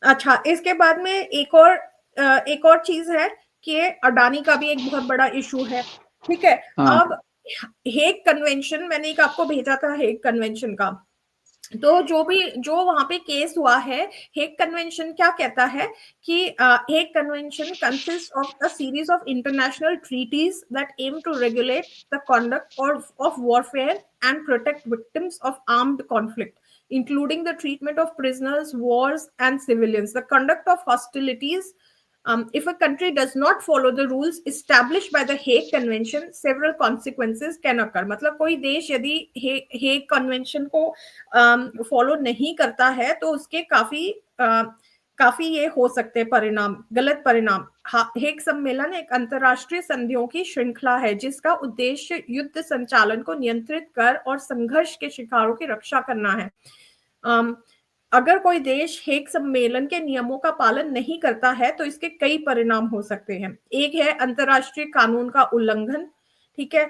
अच्छा, इसके बाद में एक और चीज है कि अडानी का भी एक बहुत बड़ा इशू है। ठीक है। हाँ। अब हेग कन्वेंशन, मैंने एक आपको भेजा था हेग कन्वेंशन का, तो जो वहां पे केस हुआ है, हेग कन्वेंशन क्या कहता है कि Hague convention consist of a series of international treaties that aim to regulate the conduct of warfare and protect victims of armed conflict, including the treatment of prisoners, wars, and civilians, the conduct of hostilities. If a country does not follow the rules established by the Hague Convention, several consequences can occur. मतलब कोई देश यदि Hague convention को follow नहीं करता है तो उसके काफी ये हो सकते हैं परिणाम, गलत परिणाम। हेग सम्मेलन एक अंतरराष्ट्रीय संधियों की श्रृंखला है जिसका उद्देश्य युद्ध संचालन को नियंत्रित कर और संघर्ष के शिकारों की रक्षा करना है। अगर कोई देश हेग सम्मेलन के नियमों का पालन नहीं करता है तो इसके कई परिणाम हो सकते हैं। एक है अंतरराष्ट्रीय कानून का उल्लंघन। ठीक है।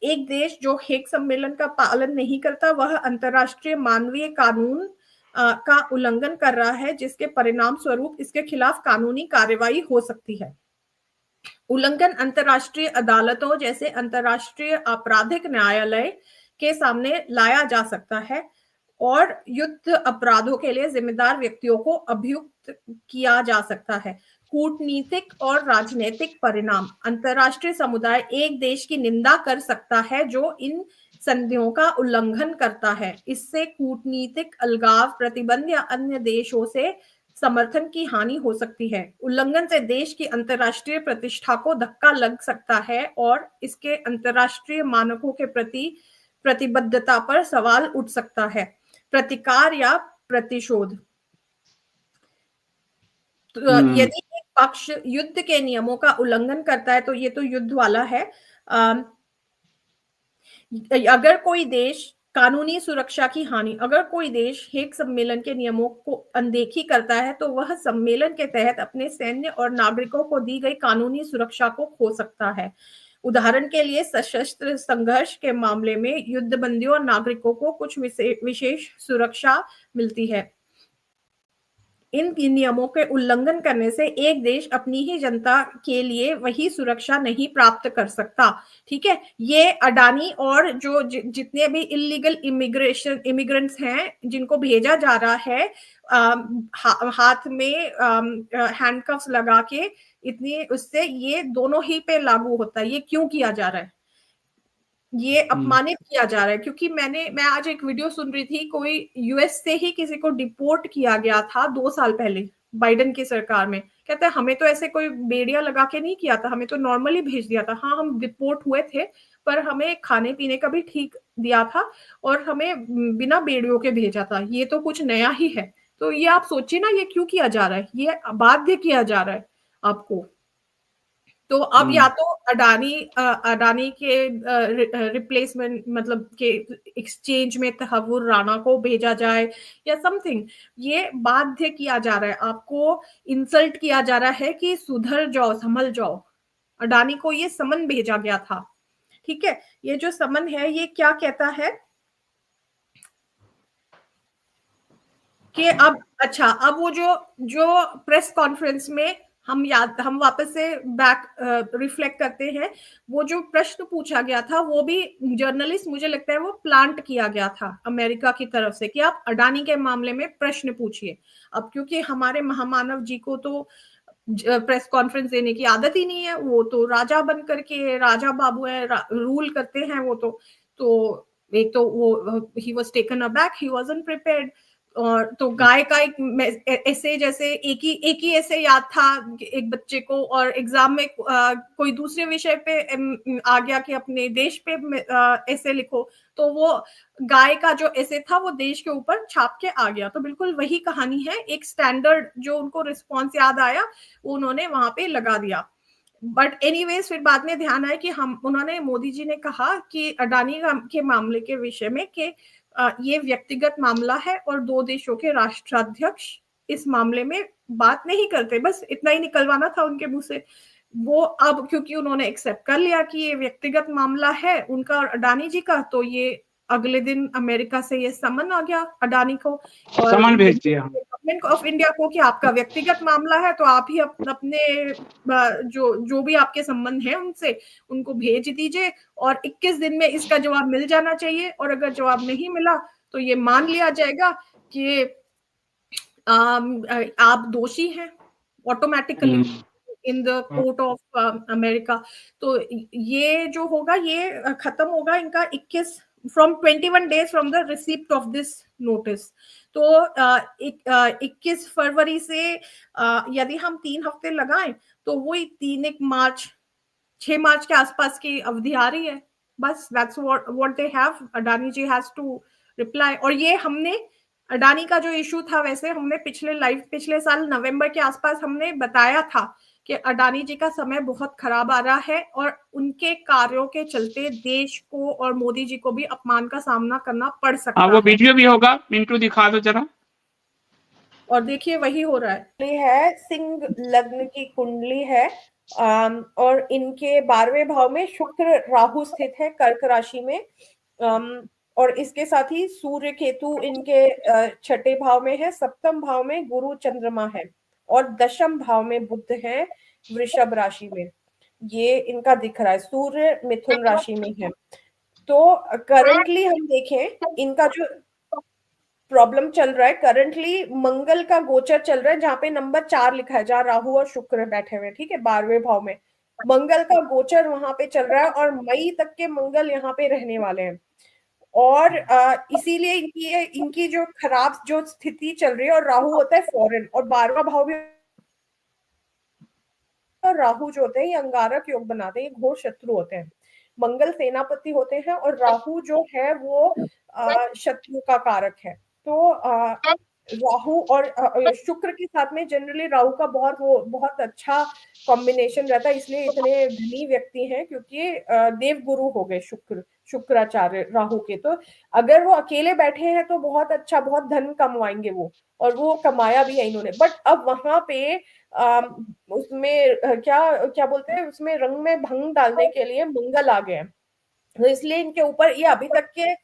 एक देश जो हेग सम्मेलन का पालन नहीं करता वह अंतरराष्ट्रीय मानवीय कानून का उल्लंघन कर रहा है, जिसके परिणाम स्वरूप इसके खिलाफ कानूनी कार्रवाई हो सकती है। उल्लंघन अंतरराष्ट्रीय अदालतों जैसे अंतरराष्ट्रीय आपराधिक न्यायालय के सामने लाया जा सकता है और युद्ध अपराधों के लिए जिम्मेदार व्यक्तियों को अभियुक्त किया जा सकता है। कूटनीतिक और राजनीतिक परिणाम, अंतरराष्ट्रीय समुदाय एक देश की निंदा कर सकता है जो इन संधियों का उल्लंघन करता है। इससे कूटनीतिक अलगाव, प्रतिबंध या अन्य देशों से समर्थन की हानि हो सकती है। उल्लंघन से देश की अंतरराष्ट्रीय प्रतिष्ठा को धक्का लग सकता है और इसके अंतरराष्ट्रीय मानकों के प्रति प्रतिबद्धता पर सवाल उठ सकता है। प्रतिकार या प्रतिशोध, तो यदि एक पक्ष युद्ध के नियमों का उल्लंघन करता है तो ये तो युद्ध वाला है। अगर कोई देश कानूनी सुरक्षा की हानि, अगर कोई देश हेग सम्मेलन के नियमों को अनदेखी करता है तो वह सम्मेलन के तहत अपने सैन्य और नागरिकों को दी गई कानूनी सुरक्षा को खो सकता है। उदाहरण के लिए सशस्त्र संघर्ष के मामले में युद्धबंदियों और नागरिकों को कुछ विशेष सुरक्षा मिलती है। इन नियमों के उल्लंघन करने से एक देश अपनी ही जनता के लिए वही सुरक्षा नहीं प्राप्त कर सकता। ठीक है। ये अडानी और जो जितने भी इलीगल इमिग्रेंट्स हैं जिनको भेजा जा रहा है हाथ में हैंडकफ्स लगा के, इतनी उससे ये दोनों ही पे लागू होता है। ये क्यों किया जा रहा है? ये अपमानित किया जा रहा है क्योंकि मैं आज एक वीडियो सुन रही थी, कोई यूएस से ही किसी को डिपोर्ट किया गया था 2 साल पहले बाइडेन की सरकार में। कहते हैं हमें तो ऐसे कोई बेड़िया लगा के नहीं किया था, हमें तो नॉर्मली भेज दिया था। हाँ, हम डिपोर्ट हुए थे पर हमें खाने पीने का भी ठीक दिया था और हमें बिना बेड़ियों के भेजा था। ये तो कुछ नया ही है। तो ये आप सोचिए ना, ये क्यों किया जा रहा है? ये बाध्य किया जा रहा है आपको। तो अब या तो अडानी के रिप्लेसमेंट मतलब के एक्सचेंज में तहव्वुर राणा को भेजा जाए या समथिंग। ये बाध्य किया जा रहा है, आपको इंसल्ट किया जा रहा है कि सुधर जाओ, संभल जाओ। अडानी को ये समन भेजा गया था। ठीक है। ये जो समन है ये क्या कहता है कि अब वो जो प्रेस कॉन्फ्रेंस में हम वापस से बैक रिफ्लेक्ट करते हैं, वो जो प्रश्न पूछा गया था वो भी जर्नलिस्ट, मुझे लगता है वो प्लांट किया गया था अमेरिका की तरफ से कि आप अडानी के मामले में प्रश्न पूछिए। अब क्योंकि हमारे महामानव जी को तो प्रेस कॉन्फ्रेंस देने की आदत ही नहीं है, वो तो राजा बन करके राजा बाबू है, रूल करते हैं वो तो एक तो वो he was taken aback, he wasn't prepared. और तो गाय का एक ऐसे जैसे एक ही ऐसे याद था एक बच्चे को और एग्जाम में कोई दूसरे विषय पे आ गया कि अपने देश पे ऐसे लिखो, तो वो गाय का जो ऐसे था वो देश के ऊपर छाप के आ गया। तो बिल्कुल वही कहानी है, एक स्टैंडर्ड जो उनको रिस्पॉन्स याद आया वो उन्होंने वहां पे लगा दिया। बट एनीवेज फिर बाद में ध्यान आया कि उन्होंने मोदी जी ने कहा कि अडानी के मामले के विषय में कि ये व्यक्तिगत मामला है और 2 देशों के राष्ट्राध्यक्ष इस मामले में बात नहीं करते। बस इतना ही निकलवाना था उनके मुंह से। वो अब क्योंकि उन्होंने एक्सेप्ट कर लिया कि ये व्यक्तिगत मामला है उनका और अडानी जी का, तो ये अगले दिन अमेरिका से ये समन आ गया अडानी को और समन भेज दिया गवर्नमेंट ऑफ इंडिया को कि आपका व्यक्तिगत मामला है, तो आप ही अपने जो भी आपके संबंध है उनसे उनको भेज दीजिए और 21 दिन में इसका जवाब मिल जाना चाहिए, और अगर जवाब नहीं मिला तो ये मान लिया जाएगा कि आप दोषी हैं automatically in the court of America. तो ये जो होगा ये खत्म होगा इनका 21 from 21 days from the receipt of this notice. तो 21 फरवरी से यदि हम 3 हफ्ते लगाएं तो वही 6 मार्च के आसपास की अवधि आ रही है। बस that's what they have. Adani ji has to reply. और ये हमने अडानी का जो इशू था, वैसे हमने पिछले साल नवंबर के आसपास हमने बताया था कि अडानी जी का समय बहुत खराब आ रहा है और उनके कार्यों के चलते देश को और मोदी जी को भी अपमान का सामना करना पड़ सकता वो है। वीडियो भी होगा, मिंटू दिखा दो जरा। और देखिए वही हो रहा है सिंह लग्न की कुंडली है और इनके 12वें भाव में शुक्र राहु स्थित है कर्क राशि में। और इसके साथ ही सूर्य केतु इनके 6ठे भाव में है, 7म भाव में गुरु चंद्रमा है और 10म भाव में बुध है वृषभ राशि में। ये इनका दिख रहा है। सूर्य मिथुन राशि में है। तो करंटली हम देखें इनका जो प्रॉब्लम चल रहा है, करंटली मंगल का गोचर चल रहा है जहां पे नंबर 4 लिखा है, जहां राहु और शुक्र बैठे हुए, ठीक है, 12वें भाव में मंगल का गोचर वहां पे चल रहा है और मई तक के मंगल यहाँ पे रहने वाले हैं। और इसीलिए इनकी जो खराब जो स्थिति चल रही है, और राहु होता है फॉरेन और 12वां भाव भी, और राहु जो होते हैं ये अंगारक योग बनाते हैं, ये घोर शत्रु होते हैं। मंगल सेनापति होते हैं और राहु जो है वो शत्रु का कारक है। तो राहु और शुक्र के साथ में जनरली राहु का बहुत अच्छा कॉम्बिनेशन रहता है, इसलिए इतने धनी व्यक्ति हैं, क्योंकि देव गुरु हो गए शुक्राचार्य राहु के। तो अगर वो अकेले बैठे हैं तो बहुत अच्छा, बहुत धन कमाएंगे वो, और वो कमाया भी है इन्होंने। बट अब वहां पे उसमें क्या क्या बोलते हैं, उसमें रंग में भंग डालने के लिए मंगल आ गए, तो इसलिए इनके ऊपर ये अभी तक के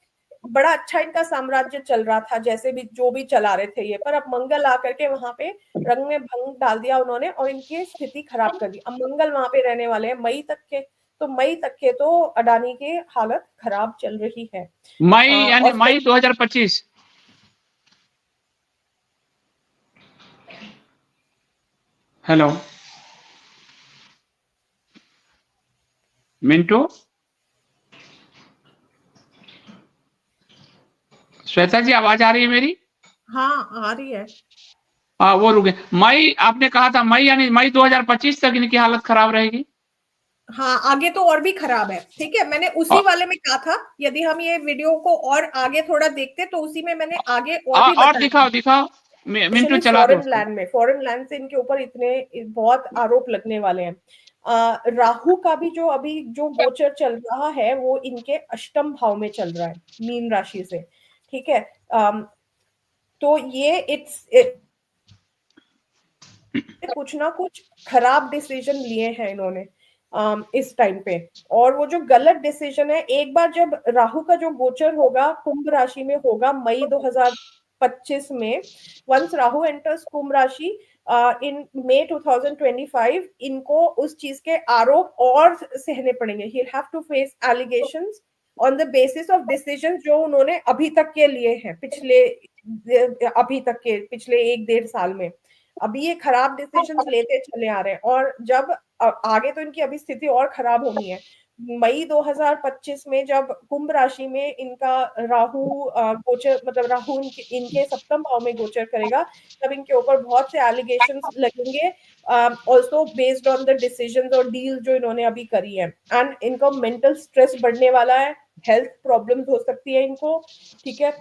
बड़ा अच्छा इनका साम्राज्य चल रहा था, जैसे भी जो भी चला रहे थे ये, पर अब मंगल आकर के वहां पे रंग में भंग डाल दिया उन्होंने और इनकी स्थिति खराब कर दी। अब मंगल वहां पे रहने वाले हैं मई तक के, तो मई तक के तो अडानी की हालत खराब चल रही है। मई यानी मई 2025। हेलो मिंटू, श्वेता जी आवाज आ रही है मेरी? हाँ आ रही है। वो रुके। मई आपने कहा था, मई यानी मई 2025 तक इनकी हालत खराब रहेगी। हाँ आगे तो और भी खराब है, ठीक है। मैंने उसी वाले में कहा था, यदि हम ये वीडियो को और आगे थोड़ा देखते तो उसी में मैंने आगे और भी बताया। दिखाओ मिंटू चला दो। फॉरेन लैंड से इनके ऊपर इतने बहुत आरोप लगने वाले हैं। राहु का भी जो अभी जो गोचर चल रहा है वो इनके अष्टम भाव में चल रहा है, मीन राशि से, ठीक है। तो ये कुछ ना कुछ खराब डिसीजन लिए हैं इन्होंने इस टाइम पे। और वो जो गलत डिसीजन है, एक बार जब राहु का जो गोचर होगा कुंभ राशि में होगा मई 2025 में, वंस राहु एंटर्स कुंभ राशि इन मई 2025, इनको उस चीज के आरोप और सहने पड़ेंगे। He will have to face allegations on the basis of decision जो उन्होंने अभी तक के लिए हैं, पिछले 1-1.5 साल में। अभी ये खराब डिसीजंस लेते चले आ रहे हैं, और जब आगे तो इनकी अभी स्थिति और खराब होनी है। मई 2025 में जब कुंभ राशि में इनका राहु गोचर, मतलब राहु इनके सप्तम भाव में गोचर करेगा, तब इनके ऊपर बहुत से एलिगेशंस लगेंगे, also based on the decisions और डील जो इन्होंने अभी करी है। एंड इनका मेंटल स्ट्रेस बढ़ने वाला है, हेल्थ प्रॉब्लम्स हो सकती है इनको, ठीक है।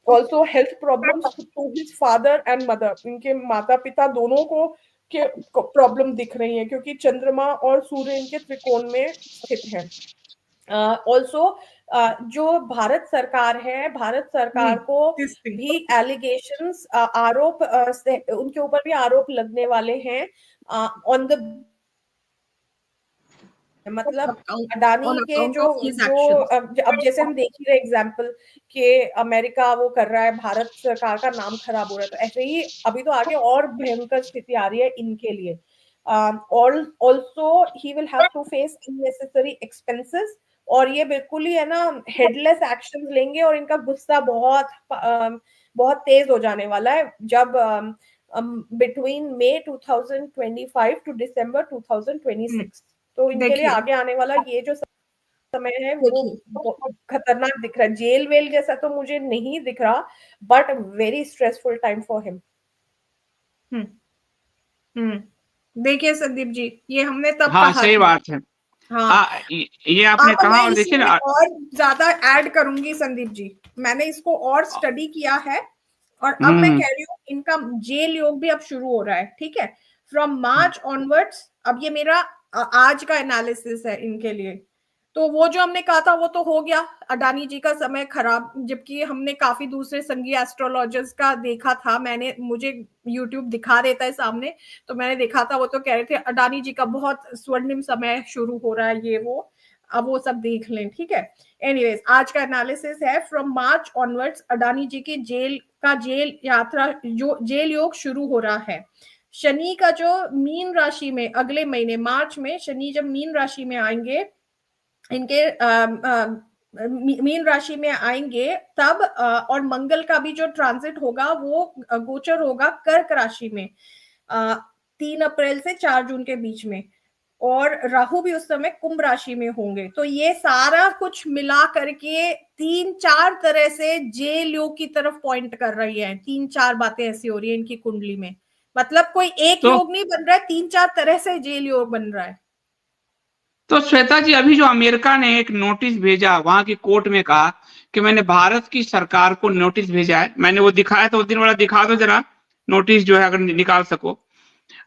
Also health problems to his father and mother, इनके माता पिता दोनों को के प्रॉब्लम दिख रही है, क्योंकि चंद्रमा और सूर्य इनके त्रिकोण में स्थित है। ऑल्सो जो भारत सरकार है, भारत सरकार को भी एलिगेशंस आरोप उनके ऊपर भी आरोप लगने वाले हैं ऑन द मतलब अडानी के जो अब जैसे हम देख ही रहे एग्जाम्पल कि अमेरिका वो कर रहा है, भारत सरकार का नाम खराब हो रहा है, तो ऐसे ही अभी तो आगे और भयंकर स्थिति आ रही है इनके लिए। Also he will have to face unnecessary expenses, और ये बिल्कुल ही है ना हेडलेस एक्शन लेंगे, और इनका गुस्सा बहुत तेज हो जाने वाला है जब बिटवीन मई 2025 टू दिसंबर 2026। तो इनके लिए आगे आने वाला ये जो समय है वो खतरनाक दिख रहा है। जेल वेल जैसा तो मुझे नहीं दिख रहा, but very stressful time for him. देखिए संदीप जी, ये हमने तब हाँ, कहा सही बात है। हाँ, ये आपने कहा, मैं और देखिए इसमें ना, और ज्यादा ऐड करूंगी संदीप जी, मैंने इसको और स्टडी किया है, और अब मैं कह रही हूँ इनका जेल योग भी अब शुरू हो रहा है, ठीक है, फ्रॉम मार्च ऑनवर्ड्स। अब ये मेरा आज का एनालिसिस है इनके लिए। तो वो जो हमने कहा था वो तो हो गया, अडानी जी का समय खराब, जबकि हमने काफी दूसरे संघीय एस्ट्रोलॉजर्स का देखा था, मुझे यूट्यूब दिखा देता है सामने, तो मैंने देखा था, वो तो कह रहे थे अडानी जी का बहुत स्वर्णिम समय शुरू हो रहा है, ये वो, अब वो सब देख लें, ठीक है। एनीवेज, आज का एनालिसिस है फ्रॉम मार्च ऑनवर्ड्स अडानी जी की जेल यात्रा, जो जेल योग शुरू हो रहा है। शनि का जो मीन राशि में अगले महीने मार्च में शनि जब मीन राशि में आएंगे, इनके मीन राशि में आएंगे तब, और मंगल का भी जो ट्रांजिट होगा वो गोचर होगा कर्क राशि में 3 अप्रैल से 4 जून के बीच में, और राहु भी उस समय कुंभ राशि में होंगे। तो ये सारा कुछ मिला करके 3-4 तरह से जेल योग की तरफ पॉइंट कर रही है, 3-4 बातें ऐसी हो रही है इनकी कुंडली में, मतलब कोई एक योग नहीं बन रहा है, 3-4 तरह से जेल योग बन रहा है। तो श्वेता जी, अभी जो अमेरिका ने एक नोटिस भेजा, वहां की कोर्ट में कहा कि मैंने भारत की सरकार को नोटिस भेजा है, मैंने वो दिखाया, तो उस दिन वाला दिखा दो जरा, नोटिस जो है अगर निकाल सको।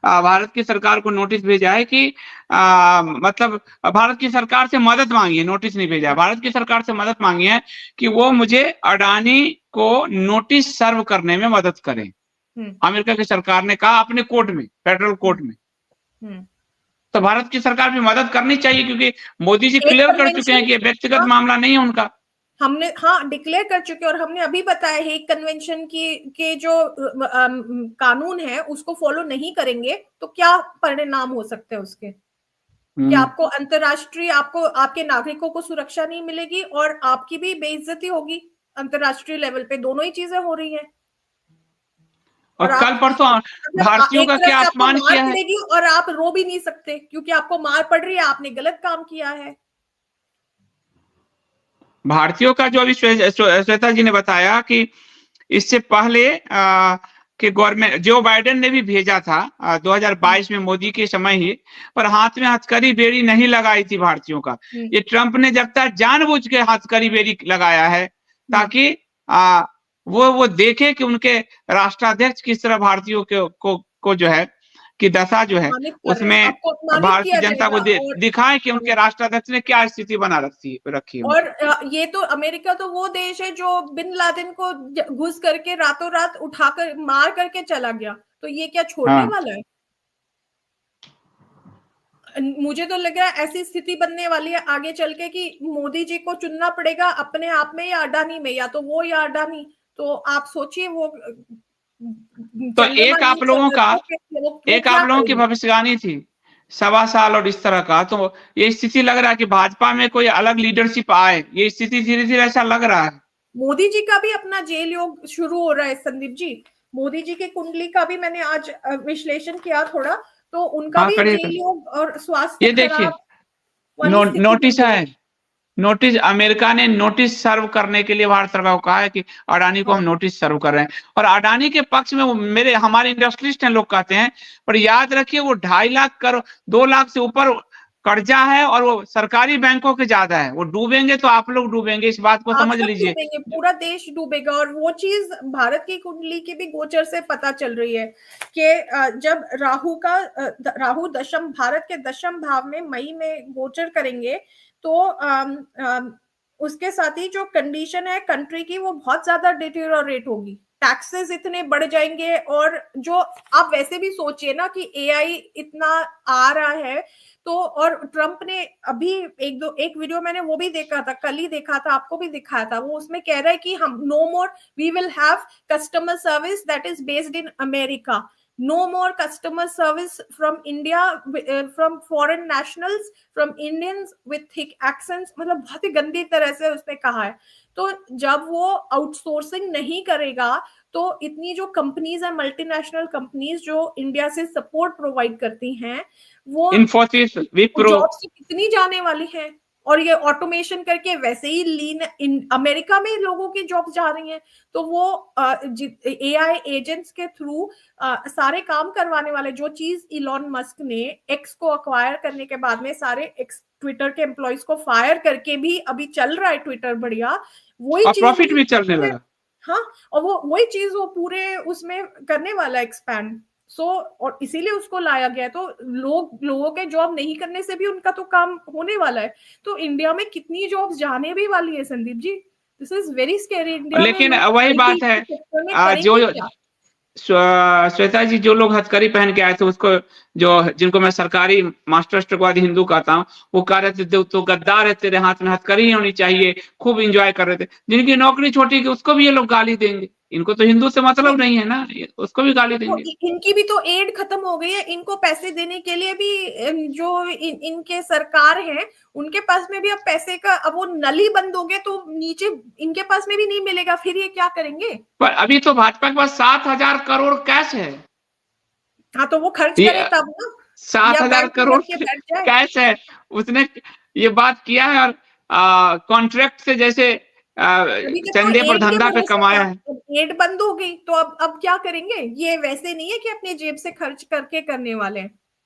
भारत की सरकार को नोटिस भेजा है कि मतलब भारत की सरकार से मदद मांगी है, नोटिस नहीं भेजा है, भारत की सरकार से मदद मांगी है कि वो मुझे अडानी को नोटिस सर्व करने में मदद करें। अमेरिका की सरकार ने कहा अपने कोर्ट में, फेडरल कोर्ट में। तो भारत की सरकार भी मदद करनी चाहिए, क्योंकि मोदी जी क्लियर कर चुके हैं कि ये व्यक्तिगत मामला नहीं है उनका। हमने डिक्लेयर कर चुके, और हमने अभी बताया हेग कन्वेंशन के जो कानून है उसको फॉलो नहीं करेंगे तो क्या परिणाम हो सकते हैं उसके, कि आपको अंतरराष्ट्रीय, आपको आपके नागरिकों को सुरक्षा नहीं मिलेगी, और आपकी भी बेइज्जती होगी अंतरराष्ट्रीय लेवल पे, दोनों ही चीजें हो रही हैं। और कल परसों भारतीयों का क्या अपमान किया है, और आप रो भी नहीं सकते क्योंकि आपको मार पड़ रही है, आपने गलत काम किया है। भारतीयों का जो अभी श्वेता जी ने बताया कि इससे पहले कि गवर्नमेंट जो बाइडेन ने भी भेजा था 2022 में मोदी के समय ही, पर हाथ में हथकड़ी बेड़ी नहीं लगाई थी भारतीयों का। ये ट्रंप ने जब तक जानबूझ के हथकड़ी बेड़ी लगाया है ताकि वो देखे कि उनके राष्ट्राध्यक्ष किस तरह भारतीयों को जो है कि दशा जो है उसमें भारतीय जनता को दिखाए कि उनके राष्ट्राध्यक्ष ने क्या स्थिति बना रखी है। और ये तो अमेरिका तो वो देश है जो बिन लादेन को घुस करके रातों रात उठाकर मार करके चला गया, तो ये क्या छोड़ने वाला है? मुझे तो लग रहा है ऐसी स्थिति बनने वाली है आगे चल के कि मोदी जी को चुनना पड़ेगा अपने आप में या अडानी में, या तो वो या अडानी। तो आप सोचिए वो तो एक आप लोगों की भविष्यवाणी थी 1.25 साल और इस तरह का, तो ये स्थिति लग रहा है कि भाजपा में कोई अलग लीडरशिप आए, ये स्थिति धीरे धीरे ऐसा लग रहा है। मोदी जी का भी अपना जेल योग शुरू हो रहा है संदीप जी, मोदी जी की कुंडली का भी मैंने आज विश्लेषण किया थोड़ा, तो उनका भी जेल योग और स्वास्थ्य खराब नोटिस है, नोटिस अमेरिका ने नोटिस सर्व करने के लिए भारत सरकार को कहा है कि अडानी को हम नोटिस सर्व कर रहे हैं, और अडानी के पक्ष में हमारे इंडस्ट्रियलिस्ट हैं लोग कहते हैं, पर याद रखिए वो 2.5 लाख करोड़ 2 लाख से ऊपर कर्जा है, और वो सरकारी बैंकों के ज्यादा है, वो डूबेंगे तो आप लोग डूबेंगे, इस बात को समझ लीजिए, पूरा देश डूबेगा। और वो चीज भारत की कुंडली के भी गोचर से पता चल रही है कि जब राहु दशम भारत के दशम भाव में मई में गोचर करेंगे, तो उसके साथ ही जो कंडीशन है कंट्री की वो बहुत ज्यादा डिटेरियोरेट होगी, टैक्सेस इतने बढ़ जाएंगे, और जो आप वैसे भी सोचिए ना कि एआई इतना आ रहा है, तो और ट्रम्प ने अभी एक वीडियो मैंने वो भी देखा था, कल ही देखा था, आपको भी दिखाया था, वो उसमें कह रहा है कि हम no more we will have customer service that is based in America, no more customer service from India, from foreign nationals, from Indians with thick accents, मतलब बहुत ही गंदी तरह से उसने कहा है। तो जब वो आउटसोर्सिंग नहीं करेगा तो इतनी जो कंपनीज है, मल्टीनेशनल कंपनीज जो इंडिया से सपोर्ट प्रोवाइड करती हैं, वो इन्फोसिस, विप्रो, जॉब्स कितनी जाने वाली हैं। और ये ऑटोमेशन करके वैसे ही लीन अमेरिका में लोगों की जॉब जा रही हैं, तो वो एआई एजेंट्स के थ्रू सारे काम करवाने वाले, जो चीज इलॉन मस्क ने एक्स को अक्वायर करने के बाद में सारे एक्स ट्विटर के एम्प्लॉइज को फायर करके भी अभी चल रहा है ट्विटर बढ़िया, वही चीज प्रॉफिट भी चलने लगा। हाँ, और वो वही चीज वो पूरे उसमें करने वाला एक्सपैंड। और इसीलिए उसको लाया गया। तो लोगों के जॉब नहीं करने से भी उनका तो काम होने वाला है। तो इंडिया में कितनी जॉब्स जाने भी वाली है Sandeep ji, this is very scary. India लेकिन में वही बात है, जो श्वेता जी, जो लोग हथकड़ी पहन के आए थे, उसको जिनको मैं सरकारी मास्टर स्ट्रोकवादी हिंदू कहता हूँ, वो कह रहे थे तो गद्दार है, तेरे हाथ में हथकड़ी होनी चाहिए, खूब एंजॉय कर रहे थे। जिनकी नौकरी छोटी की उसको भी ये लोग गाली देंगे, इनको तो हिंदू से मतलब नहीं है ना, उसको भी गाली देंगे। इनकी भी तो एड खत्म हो गई है, इनको पैसे देने के लिए भी जो इनके सरकार है उनके पास में भी अब पैसे का, अब वो नली बंद हो गए तो नीचे इनके पास में भी नहीं मिलेगा, फिर ये क्या करेंगे। पर अभी तो भाजपा के पास 7,000 करोड़ कैश है। हाँ, तो वो खर्च करे तब ना, 7,000 करोड़ कैश है, उसने ये बात किया है। और कॉन्ट्रैक्ट से जैसे चंदे पर धंधा पे कमाया है। एड बंद हो गई तो अब क्या करेंगे। ये वैसे नहीं है कि अपनी जेब से खर्च करके करने वाले हैं।